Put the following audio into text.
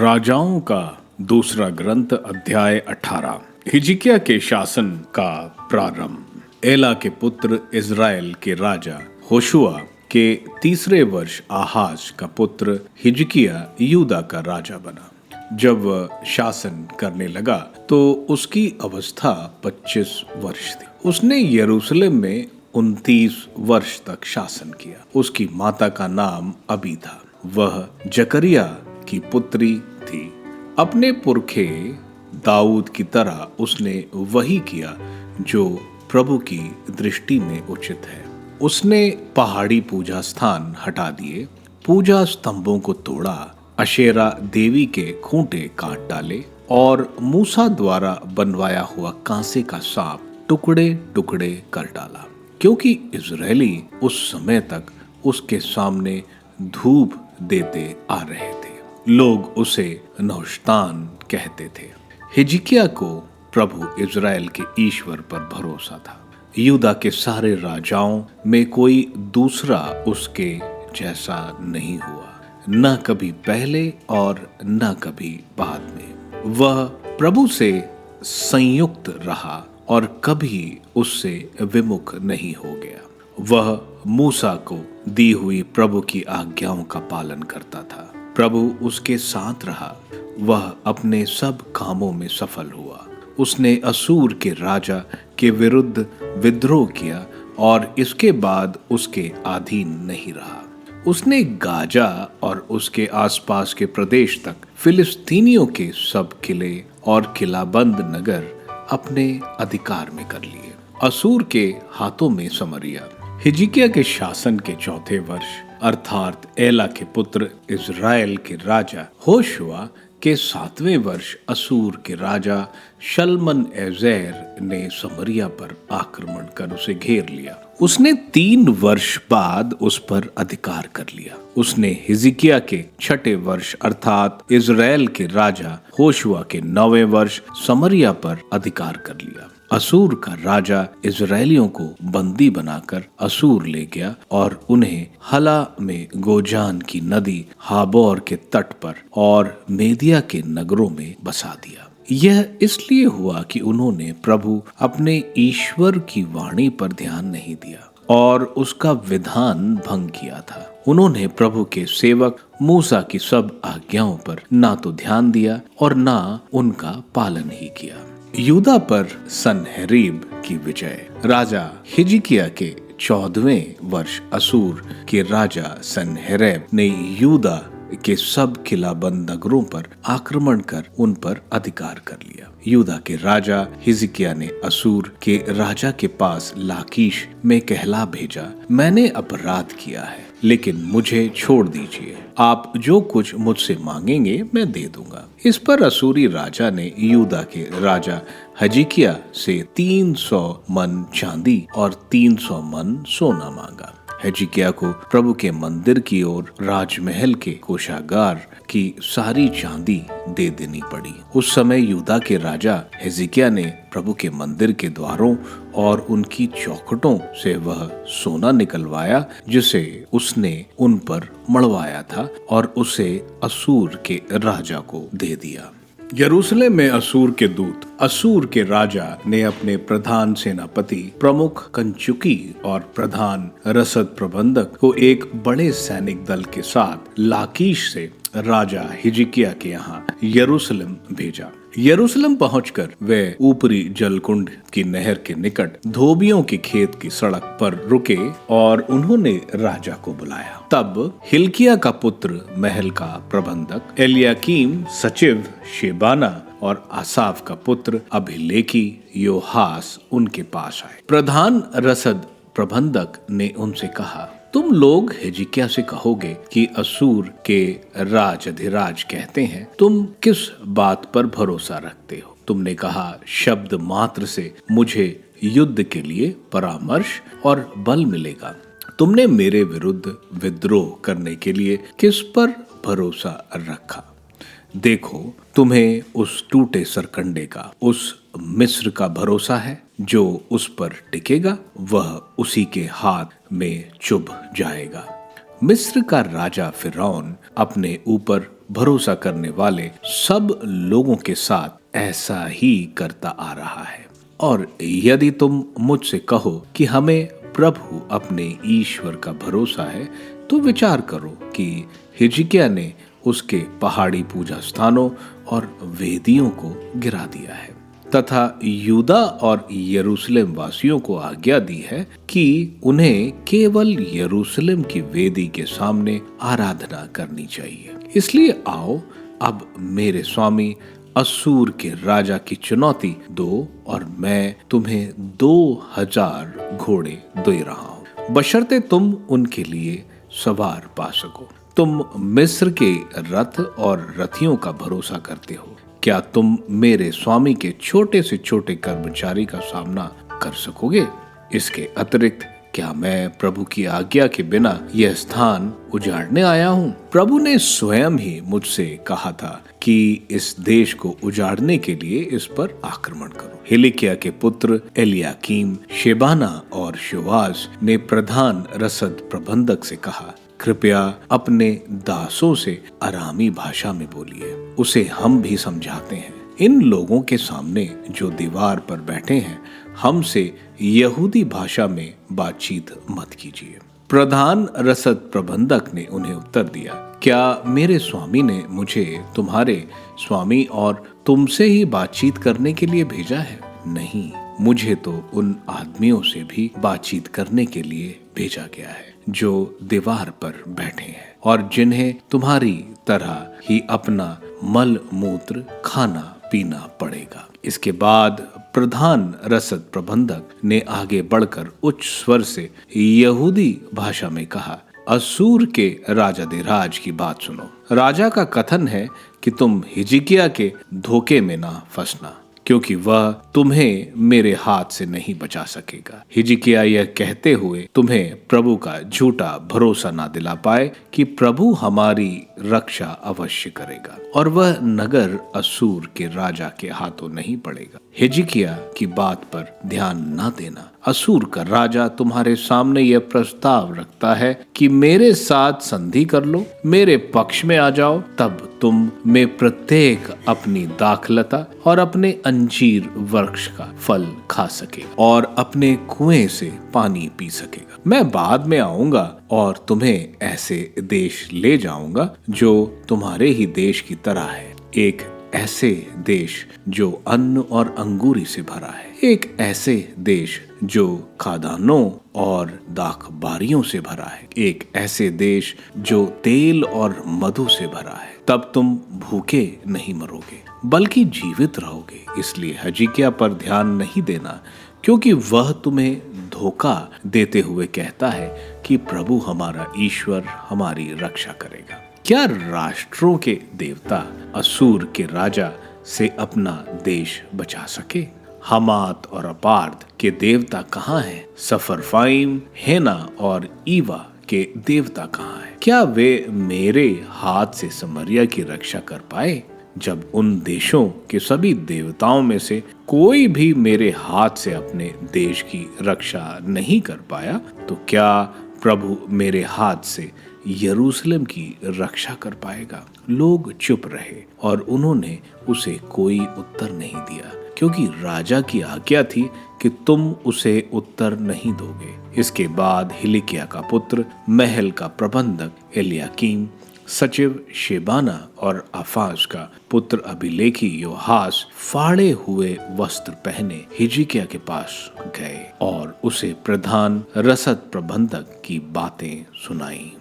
राजाओं का दूसरा ग्रंथ अध्याय 18। हिजकिय्याह के शासन का प्रारंभ। एला के पुत्र इज़राइल के राजा होशुआ के तीसरे वर्ष आहाज का पुत्र हिजकिय्याह यहूदा का राजा बना। जब वह शासन करने लगा तो उसकी अवस्था 25 वर्ष थी। उसने यरूशलेम में 29 वर्ष तक शासन किया। उसकी माता का नाम अबी था। वह जकरिया की पुत्री थी। अपने पुरखे दाऊद की तरह उसने वही किया जो प्रभु की दृष्टि में उचित है। उसने पहाड़ी पूजा स्थान हटा दिए, पूजा स्तंभों को तोड़ा, अशेरा देवी के खूंटे काट डाले और मूसा द्वारा बनवाया हुआ कांसे का सांप टुकड़े टुकड़े कर डाला, क्योंकि इजरायली उस समय तक उसके सामने धूप देते आ रहे थे। लोग उसे नहुश्तान कहते थे। हिजकिय्याह को प्रभु इज़राइल के ईश्वर पर भरोसा था। यहूदा के सारे राजाओं में कोई दूसरा उसके जैसा नहीं हुआ, न कभी पहले और न कभी बाद में। वह प्रभु से संयुक्त रहा और कभी उससे विमुख नहीं हो गया। वह मूसा को दी हुई प्रभु की आज्ञाओं का पालन करता था। प्रभु उसके साथ रहा। वह अपने सब कामों में सफल हुआ। उसने असूर के राजा के विरुद्ध विद्रोह किया और इसके बाद उसके अधीन नहीं रहा। उसने गाजा और उसके आसपास के प्रदेश तक फिलिस्तीनियों के सब किले और किलाबंद नगर अपने अधिकार में कर लिए। असूर के हाथों में समरिया। हिजकिय्याह के शासन के चौथे वर्ष अर्थात एला के पुत्र इज़राइल के राजा होशुआ के 7वें वर्ष असूर के राजा शल्मन-एज़ेर ने समरिया पर आक्रमण कर उसे घेर लिया। उसने 3 वर्ष बाद उस पर अधिकार कर लिया। उसने हिजकिय्याह के 6ठे वर्ष अर्थात इज़राइल के राजा होशुआ के 9वें वर्ष समरिया पर अधिकार कर लिया। असूर का राजा इज़राइलियों को बंदी बनाकर असूर ले गया और उन्हें हला में गोजान की नदी हाबोर के तट पर और मेदिया के नगरों में बसा दिया। यह इसलिए हुआ कि उन्होंने प्रभु अपने ईश्वर की वाणी पर ध्यान नहीं दिया और उसका विधान भंग किया था। उन्होंने प्रभु के सेवक मूसा की सब आज्ञाओं पर ना तो ध्यान दिया और ना उनका पालन ही किया। यहूदा पर सनहेरीब की विजय। राजा हिजकिय्याह के 14वें वर्ष असूर के राजा सनहेरीब ने यहूदा के सब किलाबंद नगरों पर आक्रमण कर उन पर अधिकार कर लिया। यहूदा के राजा हिजकिय्याह ने असूर के राजा के पास लाकीश में कहला भेजा, मैंने अपराध किया है, लेकिन मुझे छोड़ दीजिए। आप जो कुछ मुझसे मांगेंगे मैं दे दूंगा। इस पर असूरी राजा ने यहूदा के राजा हिजकिय्याह से 300 मन चांदी और 300 मन सोना मांगा। हिजकिय्याह को प्रभु के मंदिर की ओर राजमहल के कोषागार की सारी चांदी दे देनी पड़ी। उस समय यहूदा के राजा हिजकिय्याह ने प्रभु के मंदिर के द्वारों और उनकी चौखटों से वह सोना निकलवाया जिसे उसने उन पर मढ़वाया था और उसे असूर के राजा को दे दिया। यरूशलेम में असूर के दूत। असूर के राजा ने अपने प्रधान सेनापति, प्रमुख कंचुकी और प्रधान रसद प्रबंधक को एक बड़े सैनिक दल के साथ लाकीश से राजा हिजकिय्याह के यहाँ यरूशलेम भेजा। यरूशलेम पहुंचकर वे ऊपरी जलकुंड की नहर के निकट धोबियों के खेत की सड़क पर रुके और उन्होंने राजा को बुलाया। तब हिल्किय्याह का पुत्र महल का प्रबंधक एलियाकीम, सचिव शेबाना और आसाफ का पुत्र अभिलेखी योहास उनके पास आए। प्रधान रसद प्रबंधक ने उनसे कहा, तुम लोग हिजकिय्याह से कहोगे कि असूर के राज कहते हैं, तुम किस बात पर भरोसा रखते हो? तुमने कहा, शब्द मात्र से मुझे युद्ध के लिए परामर्श और बल मिलेगा। तुमने मेरे विरुद्ध विद्रोह करने के लिए किस पर भरोसा रखा? देखो, तुम्हें उस टूटे सरकंडे का, उस मिस्र का भरोसा है। जो उस पर टिकेगा वह उसी के हाथ में चुभ जाएगा। मिस्र का राजा फिरौन अपने ऊपर भरोसा करने वाले सब लोगों के साथ ऐसा ही करता आ रहा है। और यदि तुम मुझसे कहो कि हमें प्रभु अपने ईश्वर का भरोसा है, तो विचार करो कि हिजकिय्याह ने उसके पहाड़ी पूजा स्थानों और वेदियों को गिरा दिया है तथा यूदा और यरूशलेम वासियों को आज्ञा दी है कि उन्हें केवल यरूशलेम की वेदी के सामने आराधना करनी चाहिए। इसलिए आओ, अब मेरे स्वामी असूर के राजा की चुनौती दो और मैं तुम्हें 2000 घोड़े दे रहा हूँ, बशर्ते तुम उनके लिए सवार पा सको। तुम मिस्र के रथ और रथियों का भरोसा करते हो, क्या तुम मेरे स्वामी के छोटे से छोटे कर्मचारी का सामना कर सकोगे? इसके अतिरिक्त क्या मैं प्रभु की आज्ञा के बिना यह स्थान उजाड़ने आया हूँ? प्रभु ने स्वयं ही मुझसे कहा था कि इस देश को उजाड़ने के लिए इस पर आक्रमण करो। हिलिकिय्याह के पुत्र एलियाकीम, शेबाना और योआश ने प्रधान रसद प्रबंधक से कहा, कृपया अपने दासों से अरामी भाषा में बोलिए, उसे हम भी समझाते हैं। इन लोगों के सामने जो दीवार पर बैठे हैं, हमसे यहूदी भाषा में बातचीत मत कीजिए। प्रधान रसद प्रबंधक ने उन्हें उत्तर दिया, क्या मेरे स्वामी ने मुझे तुम्हारे स्वामी और तुमसे ही बातचीत करने के लिए भेजा है? नहीं, मुझे तो उन आदमियों से भी बातचीत करने के लिए भेजा गया है जो दीवार पर बैठे हैं और जिन्हें तुम्हारी तरह ही अपना मल मूत्र खाना पीना पड़ेगा। इसके बाद प्रधान रसद प्रबंधक ने आगे बढ़कर उच्च स्वर से यहूदी भाषा में कहा, असूर के राजाधिराज की बात सुनो। राजा का कथन है कि तुम हिजकिय्याह के धोखे में ना फंसना, क्योंकि वह तुम्हें मेरे हाथ से नहीं बचा सकेगा। हिजकिय्याह यह कहते हुए तुम्हें प्रभु का झूठा भरोसा ना दिला पाए कि प्रभु हमारी रक्षा अवश्य करेगा और वह नगर असूर के राजा के हाथों नहीं पड़ेगा। हिजकिय्याह की बात पर ध्यान ना देना। असूर का राजा तुम्हारे सामने यह प्रस्ताव रखता है कि मेरे साथ संधि कर लो, मेरे पक्ष में आ जाओ, तब तुम में प्रत्येक अपनी दाखलता और अपने अंजीर वृक्ष का फल खा सके और अपने कुएं से पानी पी सकेगा। मैं बाद में आऊंगा और तुम्हें ऐसे देश ले जाऊंगा जो तुम्हारे ही देश की तरह है, एक ऐसे देश जो अन्न और अंगूरी से भरा है, एक ऐसे देश जो खादानों और दाखबारियों से भरा है, एक ऐसे देश जो तेल और मधु से भरा है। तब तुम भूखे नहीं मरोगे बल्कि जीवित रहोगे। इसलिए हिजकिय्याह पर ध्यान नहीं देना, क्योंकि वह तुम्हें धोखा देते हुए कहता है कि प्रभु हमारा ईश्वर हमारी रक्षा करेगा। क्या राष्ट्रों के देवता असूर के राजा से अपना देश बचा सके? हमात और अपार्द के देवता कहाँ हैं? सफरफाइम, हेना और ईवा के देवता कहाँ हैं? क्या वे मेरे हाथ से समरिया की रक्षा कर पाए? जब उन देशों के सभी देवताओं में से कोई भी मेरे हाथ से अपने देश की रक्षा नहीं कर पाया, तो क्या प्रभु मेरे हाथ से यरूशलेम की रक्षा कर पाएगा? लोग चुप रहे और उन्होंने उसे कोई उत्तर नहीं दिया, क्योंकि राजा की आज्ञा थी कि तुम उसे उत्तर नहीं दोगे। इसके बाद हिलिकिय्याह का पुत्र, महल का प्रबंधक एलियाकीम, सचिव शेबाना और आफाज का पुत्र अभिलेखी योहास फाड़े हुए वस्त्र पहने हिजकिय्याह के पास गए और उसे प्रधान रसद प्रबंधक की बातें सुनाई।